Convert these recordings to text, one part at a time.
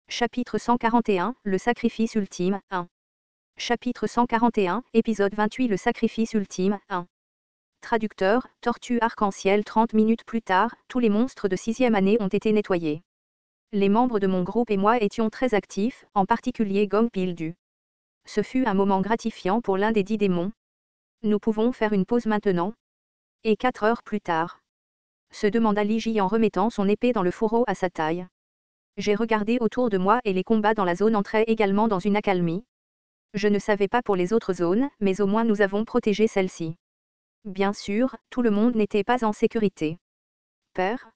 Chapitre 141, le sacrifice ultime, 1. Chapitre 141, épisode 28 Le sacrifice ultime, 1. Traducteur, Tortue Arc-en-Ciel 30 minutes plus tard, tous les monstres de 6e année ont été nettoyés. Les membres de mon groupe et moi étions très actifs, en particulier Gom Pildu. Ce fut un moment gratifiant pour l'un des 10 démons. Nous pouvons faire une pause maintenant. Et 4 heures plus tard, se demanda Liji en remettant son épée dans le fourreau à sa taille. J'ai regardé autour de moi et les combats dans la zone entraient également dans une accalmie. Je ne savais pas pour les autres zones, mais au moins nous avons protégé celle-ci. Bien sûr, tout le monde n'était pas en sécurité. Père?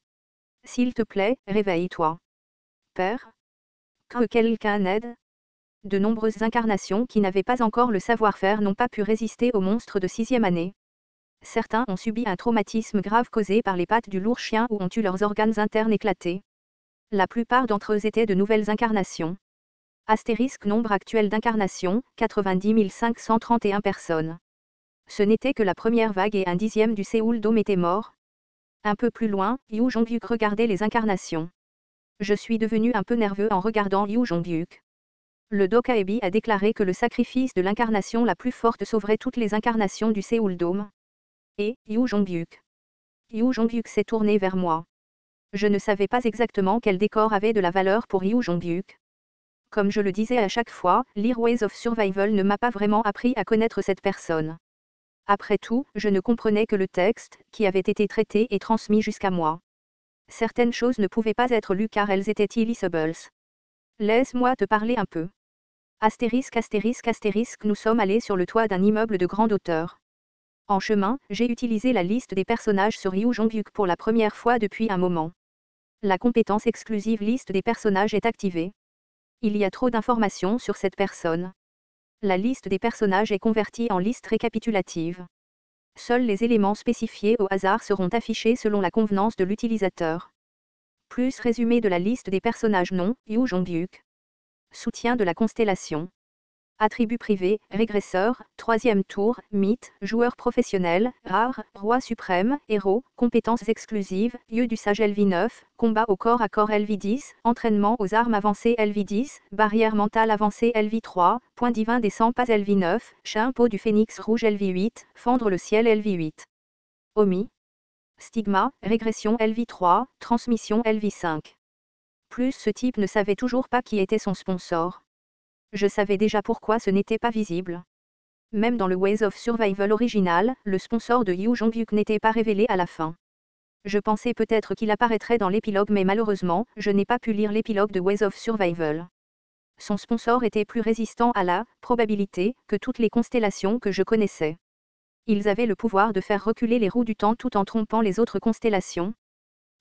S'il te plaît, réveille-toi. Père? Que quelqu'un aide? De nombreuses incarnations qui n'avaient pas encore le savoir-faire n'ont pas pu résister aux monstres de 6e année. Certains ont subi un traumatisme grave causé par les pattes du lourd chien ou ont eu leurs organes internes éclatés. La plupart d'entre eux étaient de nouvelles incarnations. Astérisque nombre actuel d'incarnations, 90 531 personnes. Ce n'était que la première vague et un dixième du Séoul Dome était mort. Un peu plus loin, Yu Jonghyuk regardait les incarnations. Je suis devenu un peu nerveux en regardant Yu Jonghyuk. Le Dokaebi a déclaré que le sacrifice de l'incarnation la plus forte sauverait toutes les incarnations du Séoul Dome. Et, Yu Jonghyuk. Yu Jonghyuk s'est tourné vers moi. Je ne savais pas exactement quel décor avait de la valeur pour Yu Jonghyuk. Comme je le disais à chaque fois, lire Ways of Survival ne m'a pas vraiment appris à connaître cette personne. Après tout, je ne comprenais que le texte, qui avait été traité et transmis jusqu'à moi. Certaines choses ne pouvaient pas être lues car elles étaient illisables. Laisse-moi te parler un peu. Astérisque astérisque astérisque nous sommes allés sur le toit d'un immeuble de grande hauteur. En chemin, j'ai utilisé la liste des personnages sur Yu Jonghyuk pour la première fois depuis un moment. La compétence exclusive liste des personnages est activée. Il y a trop d'informations sur cette personne. La liste des personnages est convertie en liste récapitulative. Seuls les éléments spécifiés au hasard seront affichés selon la convenance de l'utilisateur. Plus résumé de la liste des personnages non, Yu Jonghyuk. Soutien de la constellation. Attributs privés, régresseur, 3e tour, mythe, joueur professionnel, rare, roi suprême, héros, compétences exclusives, lieu du sage LV9, combat au corps à corps LV10, entraînement aux armes avancées LV10, barrière mentale avancée LV3, point divin des 100 pas LV9, chien peau du phénix rouge LV8, fendre le ciel LV8. Omis. Stigma, régression LV3, transmission LV5. Plus ce type ne savait toujours pas qui était son sponsor. Je savais déjà pourquoi ce n'était pas visible. Même dans le Ways of Survival original, le sponsor de Yu Jonghyuk n'était pas révélé à la fin. Je pensais peut-être qu'il apparaîtrait dans l'épilogue mais malheureusement, je n'ai pas pu lire l'épilogue de Ways of Survival. Son sponsor était plus résistant à la probabilité que toutes les constellations que je connaissais. Ils avaient le pouvoir de faire reculer les roues du temps tout en trompant les autres constellations.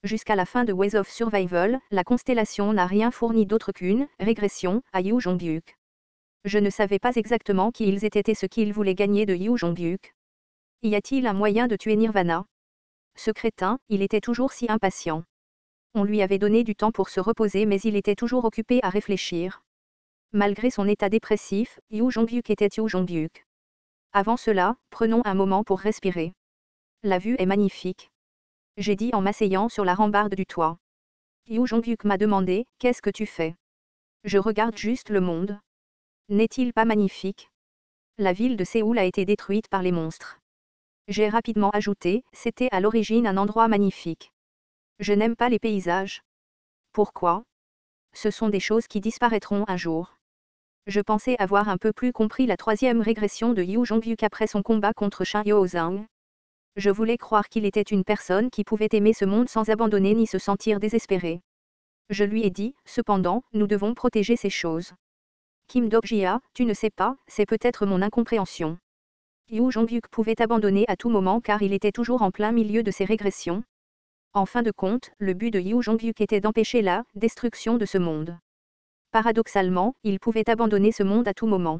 Jusqu'à la fin de Ways of Survival, la constellation n'a rien fourni d'autre qu'une régression à Yu Jonghyuk. Je ne savais pas exactement qui ils étaient et ce qu'ils voulaient gagner de Yu Jonghyuk. Y a-t-il un moyen de tuer Nirvana? Ce crétin, il était toujours si impatient. On lui avait donné du temps pour se reposer mais il était toujours occupé à réfléchir. Malgré son état dépressif, Yu Jonghyuk était Yu Jonghyuk. Avant cela, prenons un moment pour respirer. La vue est magnifique. J'ai dit en m'asseyant sur la rambarde du toit. Yu Jonghyuk m'a demandé, qu'est-ce que tu fais? Je regarde juste le monde. N'est-il pas magnifique? La ville de Séoul a été détruite par les monstres. J'ai rapidement ajouté, c'était à l'origine un endroit magnifique. Je n'aime pas les paysages. Pourquoi? Ce sont des choses qui disparaîtront un jour. Je pensais avoir un peu plus compris la 3e régression de Yu Jonghyuk après son combat contre Shin Yo-Zhang. Je voulais croire qu'il était une personne qui pouvait aimer ce monde sans abandonner ni se sentir désespéré. Je lui ai dit, cependant, nous devons protéger ces choses. Kim Dok-jia, tu ne sais pas, c'est peut-être mon incompréhension. Yu Jonghyuk pouvait abandonner à tout moment car il était toujours en plein milieu de ses régressions. En fin de compte, le but de Yu Jonghyuk était d'empêcher la destruction de ce monde. Paradoxalement, il pouvait abandonner ce monde à tout moment.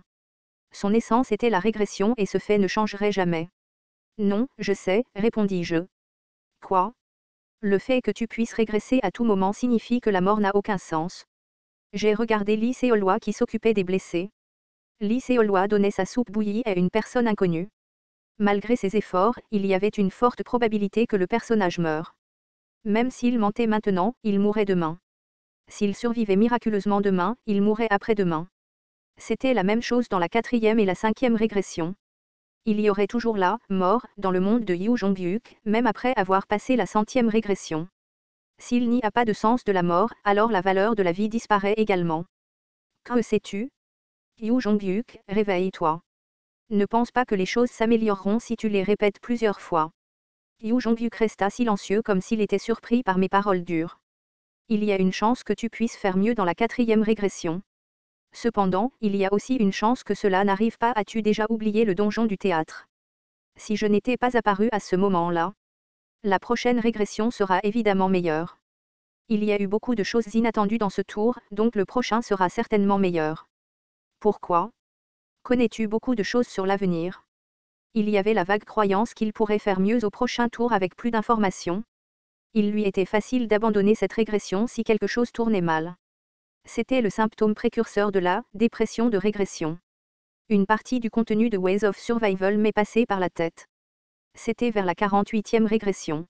Son essence était la régression et ce fait ne changerait jamais. Non, je sais, répondis-je. Quoi? Le fait que tu puisses régresser à tout moment signifie que la mort n'a aucun sens. J'ai regardé Lee Seolwa qui s'occupait des blessés. Lee Seolwa donnait sa soupe bouillie à une personne inconnue. Malgré ses efforts, il y avait une forte probabilité que le personnage meure. Même s'il mentait maintenant, il mourrait demain. S'il survivait miraculeusement demain, il mourrait après-demain. C'était la même chose dans la 4e et la 5e régression. Il y aurait toujours là, mort, dans le monde de Yu Jong-hyuk, même après avoir passé la 100e régression. S'il n'y a pas de sens de la mort, alors la valeur de la vie disparaît également. Que sais-tu? Yu Jong-hyuk, réveille-toi. Ne pense pas que les choses s'amélioreront si tu les répètes plusieurs fois. Yu Jong-hyuk resta silencieux comme s'il était surpris par mes paroles dures. Il y a une chance que tu puisses faire mieux dans la 4e régression. Cependant, il y a aussi une chance que cela n'arrive pas. As-tu déjà oublié le donjon du théâtre? Si je n'étais pas apparu à ce moment-là, la prochaine régression sera évidemment meilleure. Il y a eu beaucoup de choses inattendues dans ce tour, donc le prochain sera certainement meilleur. Pourquoi? Connais-tu beaucoup de choses sur l'avenir? Il y avait la vague croyance qu'il pourrait faire mieux au prochain tour avec plus d'informations. Il lui était facile d'abandonner cette régression si quelque chose tournait mal. C'était le symptôme précurseur de la dépression de régression. Une partie du contenu de Ways of Survival m'est passée par la tête. C'était vers la 48e régression.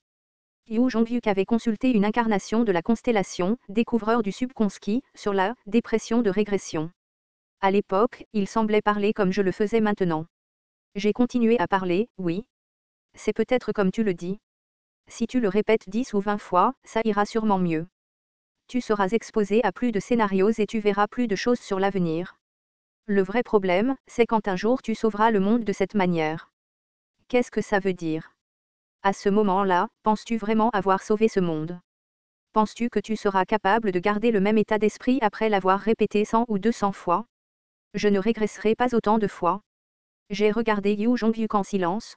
Yu Jong-hyuk avait consulté une incarnation de la constellation, découvreur du subconscient, sur la dépression de régression. À l'époque, il semblait parler comme je le faisais maintenant. J'ai continué à parler, oui. C'est peut-être comme tu le dis. Si tu le répètes 10 ou 20 fois, ça ira sûrement mieux. Tu seras exposé à plus de scénarios et tu verras plus de choses sur l'avenir. Le vrai problème, c'est quand un jour tu sauveras le monde de cette manière. Qu'est-ce que ça veut dire? À ce moment-là, penses-tu vraiment avoir sauvé ce monde? Penses-tu que tu seras capable de garder le même état d'esprit après l'avoir répété 100 ou 200 fois? Je ne régresserai pas autant de fois. J'ai regardé Yu Jong-hyuk en silence.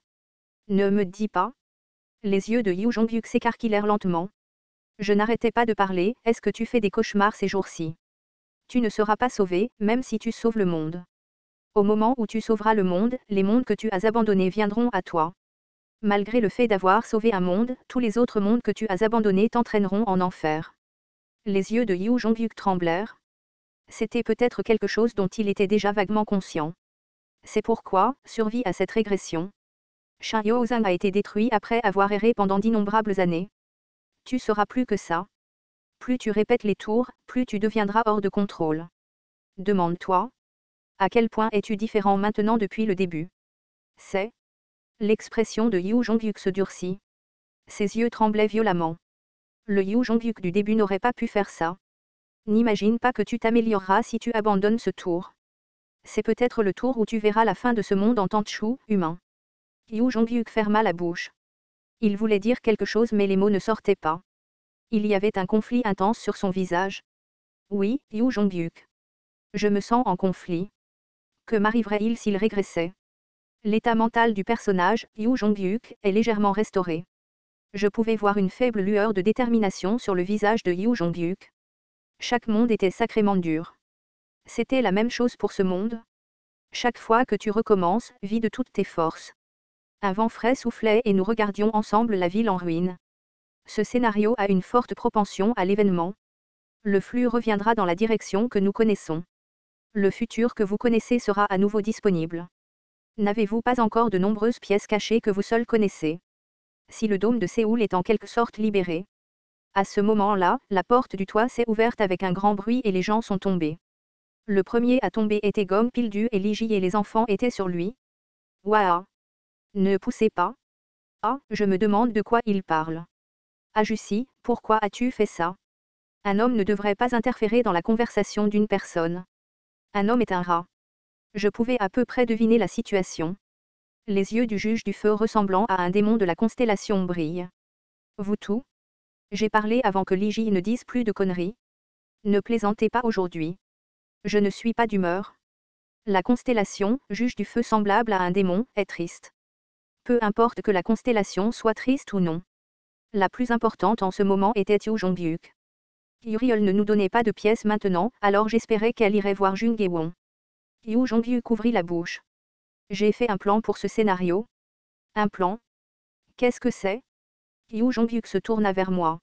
Ne me dis pas. Les yeux de Yu Jong-hyuk s'écarquillèrent lentement. Je n'arrêtais pas de parler. Est-ce que tu fais des cauchemars ces jours-ci? Tu ne seras pas sauvé, même si tu sauves le monde. Au moment où tu sauveras le monde, les mondes que tu as abandonnés viendront à toi. Malgré le fait d'avoir sauvé un monde, tous les autres mondes que tu as abandonnés t'entraîneront en enfer. Les yeux de Yu Jong-hyuk tremblèrent. C'était peut-être quelque chose dont il était déjà vaguement conscient. C'est pourquoi, survie à cette régression. Shin Yozang a été détruit après avoir erré pendant d'innombrables années. Tu seras plus que ça. Plus tu répètes les tours, plus tu deviendras hors de contrôle. Demande-toi. À quel point es-tu différent maintenant depuis le début? C'est. L'expression de Yu Jong-hyuk se durcit. Ses yeux tremblaient violemment. Le Yu Jong-hyuk du début n'aurait pas pu faire ça. N'imagine pas que tu t'amélioreras si tu abandonnes ce tour. C'est peut-être le tour où tu verras la fin de ce monde en Tanchu, humain. Yu Jong-hyuk ferma la bouche. Il voulait dire quelque chose mais les mots ne sortaient pas. Il y avait un conflit intense sur son visage. Oui, Yu Jong-hyuk. Je me sens en conflit. Que m'arriverait-il s'il régressait? L'état mental du personnage, Yu Jong-hyuk, est légèrement restauré. Je pouvais voir une faible lueur de détermination sur le visage de Yu Jong-hyuk. Chaque monde était sacrément dur. C'était la même chose pour ce monde. Chaque fois que tu recommences, vis de toutes tes forces. Un vent frais soufflait et nous regardions ensemble la ville en ruine. Ce scénario a une forte propension à l'événement. Le flux reviendra dans la direction que nous connaissons. Le futur que vous connaissez sera à nouveau disponible. N'avez-vous pas encore de nombreuses pièces cachées que vous seuls connaissez? Si le dôme de Séoul est en quelque sorte libéré. À ce moment-là, la porte du toit s'est ouverte avec un grand bruit et les gens sont tombés. Le premier à tomber était Gom Pildu et Liji et les enfants étaient sur lui. Waouh! Ne poussez pas. Ah, je me demande de quoi il parle. Ah Jussi, pourquoi as-tu fait ça? Un homme ne devrait pas interférer dans la conversation d'une personne. Un homme est un rat. Je pouvais à peu près deviner la situation. Les yeux du juge du feu ressemblant à un démon de la constellation brillent. Vous tout? J'ai parlé avant que Liji ne dise plus de conneries. Ne plaisantez pas aujourd'hui. Je ne suis pas d'humeur. La constellation, juge du feu semblable à un démon, est triste. Peu importe que la constellation soit triste ou non. La plus importante en ce moment était Yu Jong-hyuk. Uriel ne nous donnait pas de pièces maintenant, alors j'espérais qu'elle irait voir Jung Ye-won. Yu Jong-hyuk ouvrit la bouche. J'ai fait un plan pour ce scénario. Un plan? Qu'est-ce que c'est? Yu Jong-hyuk se tourna vers moi.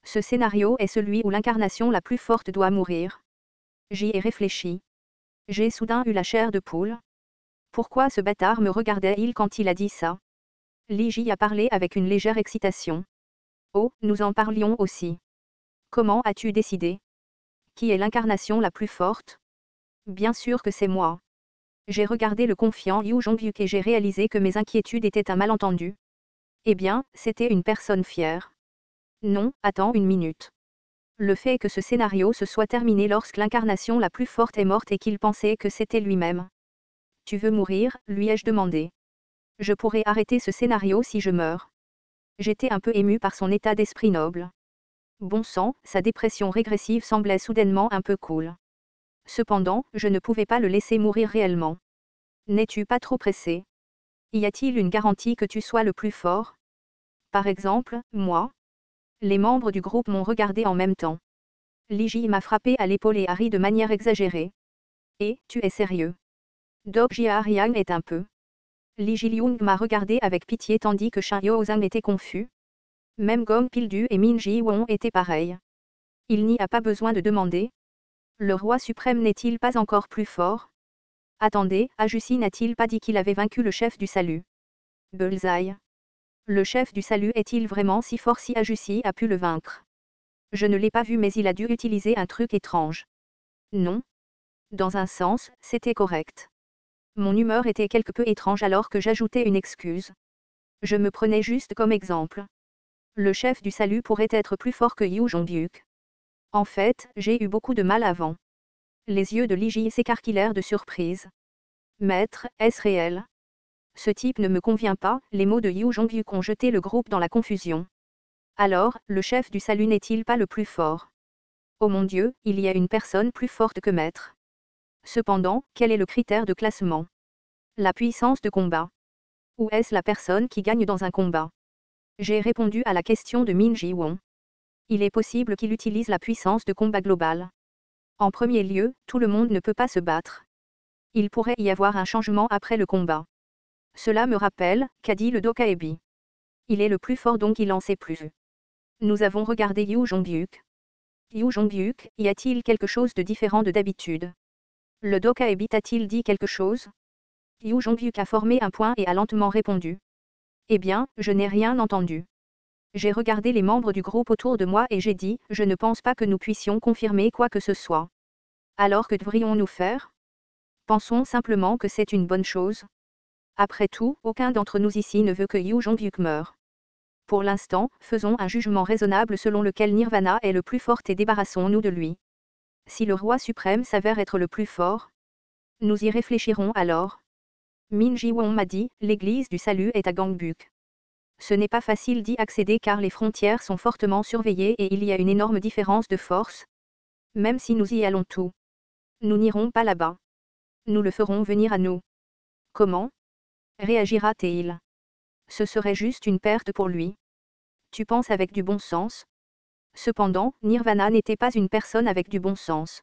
Ce scénario est celui où l'incarnation la plus forte doit mourir. J'y ai réfléchi. J'ai soudain eu la chair de poule. Pourquoi ce bâtard me regardait-il quand il a dit ça? Liji a parlé avec une légère excitation. Oh, nous en parlions aussi. Comment as-tu décidé? Qui est l'incarnation la plus forte? Bien sûr que c'est moi. J'ai regardé le confiant Yu Jongyuk et j'ai réalisé que mes inquiétudes étaient un malentendu. Eh bien, c'était une personne fière. Non, attends une minute. Le fait que ce scénario se soit terminé lorsque l'incarnation la plus forte est morte et qu'il pensait que c'était lui-même. Tu veux mourir, lui ai-je demandé. Je pourrais arrêter ce scénario si je meurs. J'étais un peu ému par son état d'esprit noble. Bon sang, sa dépression régressive semblait soudainement un peu cool. Cependant, je ne pouvais pas le laisser mourir réellement. N'es-tu pas trop pressé? Y a-t-il une garantie que tu sois le plus fort? Par exemple, moi? Les membres du groupe m'ont regardé en même temps. Li Ji m'a frappé à l'épaule et a ri de manière exagérée. Et, tu es sérieux? Dok Jia Riang est un peu. Li Jiliung m'a regardé avec pitié tandis que Shin Yozang était confus. Même Gong Pildu et Min Ji Won étaient pareils. Il n'y a pas besoin de demander. Le roi suprême n'est-il pas encore plus fort? Attendez, Ajusi n'a-t-il pas dit qu'il avait vaincu le chef du salut? Bullseye. Le chef du salut est-il vraiment si fort si Ajusi a pu le vaincre? Je ne l'ai pas vu mais il a dû utiliser un truc étrange. Non. Dans un sens, c'était correct. Mon humeur était quelque peu étrange alors que j'ajoutais une excuse. Je me prenais juste comme exemple. Le chef du salut pourrait être plus fort que Yu Jongyuk. En fait, j'ai eu beaucoup de mal avant. Les yeux de Li Ji s'écarquillèrent de surprise. Maître, est-ce réel? Ce type ne me convient pas, les mots de Yu Jongyuk ont jeté le groupe dans la confusion. Alors, le chef du salut n'est-il pas le plus fort? Oh mon Dieu, il y a une personne plus forte que Maître. Cependant, quel est le critère de classement? La puissance de combat. Ou est-ce la personne qui gagne dans un combat? J'ai répondu à la question de Min Ji-won. Il est possible qu'il utilise la puissance de combat globale. En premier lieu, tout le monde ne peut pas se battre. Il pourrait y avoir un changement après le combat. Cela me rappelle, qu'a dit le Dokaebi. Il est le plus fort donc il en sait plus. Nous avons regardé Yu Jongyuk. Yu Jongyuk, y a-t-il quelque chose de différent de d'habitude? Le Dokaebi t'a-t-il dit quelque chose? Yu Jongyuk a formé un point et a lentement répondu. Eh bien, je n'ai rien entendu. J'ai regardé les membres du groupe autour de moi et j'ai dit, je ne pense pas que nous puissions confirmer quoi que ce soit. Alors que devrions-nous faire? Pensons simplement que c'est une bonne chose. Après tout, aucun d'entre nous ici ne veut que Yu Jongyuk meure. Pour l'instant, faisons un jugement raisonnable selon lequel Nirvana est le plus fort et débarrassons-nous de lui. Si le roi suprême s'avère être le plus fort, nous y réfléchirons alors. Min Ji-won m'a dit, l'église du salut est à Gangbuk. Ce n'est pas facile d'y accéder car les frontières sont fortement surveillées et il y a une énorme différence de force. Même si nous y allons tous, nous n'irons pas là-bas. Nous le ferons venir à nous. Comment? Réagira-t-il? Ce serait juste une perte pour lui. Tu penses avec du bon sens? Cependant, Nirvana n'était pas une personne avec du bon sens.